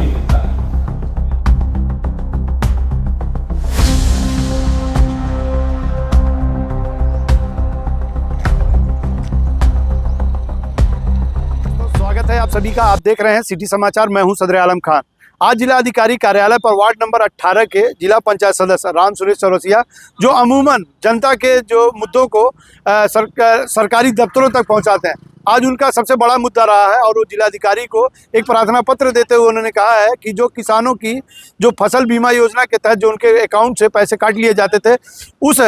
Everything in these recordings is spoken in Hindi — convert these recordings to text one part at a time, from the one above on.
नहीं मिलता है। स्वागत है आप सभी का। आप देख रहे हैं सिटी समाचार। मैं हूं सदर आलम खान। आज जिला अधिकारी कार्यालय पर वार्ड नंबर 18 के जिला पंचायत सदस्य राम सुरेश चौरसिया, जो अमूमन जनता के जो मुद्दों को सरकारी दफ्तरों तक पहुंचाते हैं, आज उनका सबसे बड़ा मुद्दा रहा है। और वो जिलाधिकारी को एक प्रार्थना पत्र देते हुए उन्होंने कहा है कि जो किसानों की जो फसल बीमा योजना के तहत जो उनके अकाउंट से पैसे काट लिए जाते थे, उस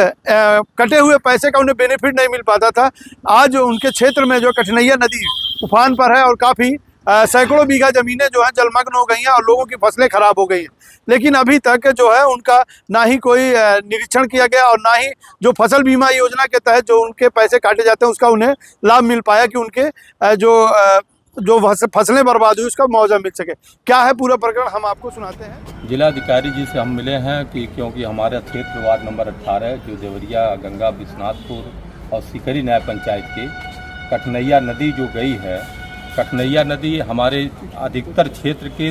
कटे हुए पैसे का उन्हें बेनिफिट नहीं मिल पाता था। आज उनके क्षेत्र में जो कठनैया नदी उफान पर है और काफ़ी सैकड़ों बीघा ज़मीनें जो है जलमग्न हो गई हैं और लोगों की फसलें खराब हो गई हैं, लेकिन अभी तक जो है उनका ना ही कोई निरीक्षण किया गया और ना ही जो फसल बीमा योजना के तहत जो उनके पैसे काटे जाते हैं उसका उन्हें लाभ मिल पाया कि उनके जो फसलें बर्बाद हुई उसका मुआवजा मिल सके। क्या है पूरा प्रकरण, हम आपको सुनाते हैं। जिलाधिकारी जी से हम मिले हैं कि क्योंकि हमारा क्षेत्र वार्ड नंबर 18 जो देवरिया, गंगा, विश्वनाथपुर और सिकरी न्याय पंचायत की कठनैया नदी जो गई है, कठनैया नदी हमारे अधिकतर क्षेत्र के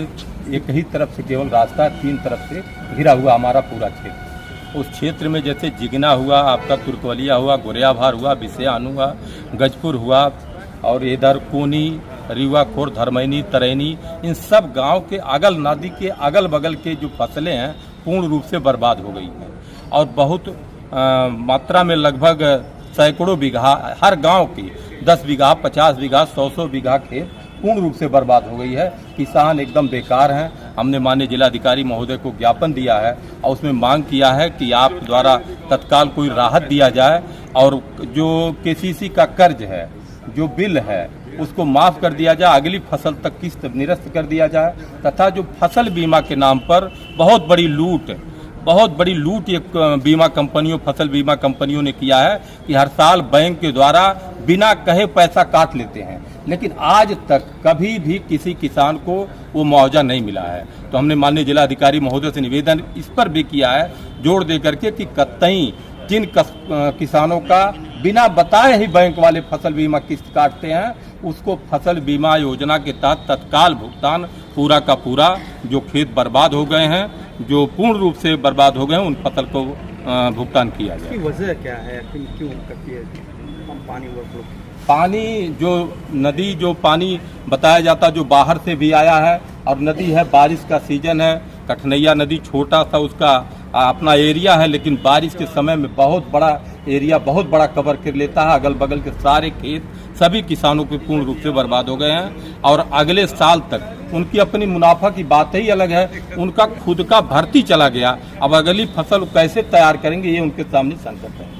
एक ही तरफ से केवल रास्ता, 3 तरफ से घिरा हुआ हमारा पूरा क्षेत्र। उस क्षेत्र में जैसे जिगना हुआ, आपका तुर्कवलिया हुआ, गोरियाभार हुआ, बिसेआन हुआ, गजपुर हुआ और इधर कोनी, रीवाखोर, धर्मैनी, तरैनी, इन सब गांव के अगल नदी के अगल बगल के जो फसलें हैं पूर्ण रूप से बर्बाद हो गई हैं और बहुत मात्रा में लगभग सैकड़ों बीघा हर गांव की 10 बीघा, 50 बीघा, 100 बीघा खेत पूर्ण रूप से बर्बाद हो गई है। किसान एकदम बेकार हैं। हमने माननीय जिलाधिकारी महोदय को ज्ञापन दिया है और उसमें मांग किया है कि आप द्वारा तत्काल कोई राहत दिया जाए और जो केसीसी का कर्ज है, जो बिल है, उसको माफ़ कर दिया जाए, अगली फसल तक किस्त निरस्त कर दिया जाए तथा जो फसल बीमा के नाम पर बहुत बड़ी लूट एक बीमा कंपनियों, फसल बीमा कंपनियों ने किया है कि हर साल बैंक के द्वारा बिना कहे पैसा काट लेते हैं, लेकिन आज तक कभी भी किसी किसान को वो मुआवजा नहीं मिला है। तो हमने माननीय जिलाधिकारी महोदय से निवेदन इस पर भी किया है, जोर दे करके कि कतई जिन किसानों का बिना बताए ही बैंक वाले फसल बीमा किस्त काटते हैं, उसको फसल बीमा योजना के तहत तत्काल भुगतान पूरा का पूरा, जो खेत बर्बाद हो गए हैं, जो पूर्ण रूप से बर्बाद हो गए हैं, उन फसल को भुगतान किया जाए। वजह क्या है, क्यों करती है पानी जो नदी, जो पानी बताया जाता जो बाहर से भी आया है और नदी है, बारिश का सीजन है, कठनैया नदी छोटा सा उसका अपना एरिया है, लेकिन बारिश के समय में बहुत बड़ा कवर कर लेता है। अगल बगल के सारे खेत सभी किसानों के पूर्ण रूप से बर्बाद हो गए हैं और अगले साल तक उनकी अपनी मुनाफा की बात ही अलग है, उनका खुद का भर्ती चला गया। अब अगली फसल कैसे तैयार करेंगे, ये उनके सामने संकट है।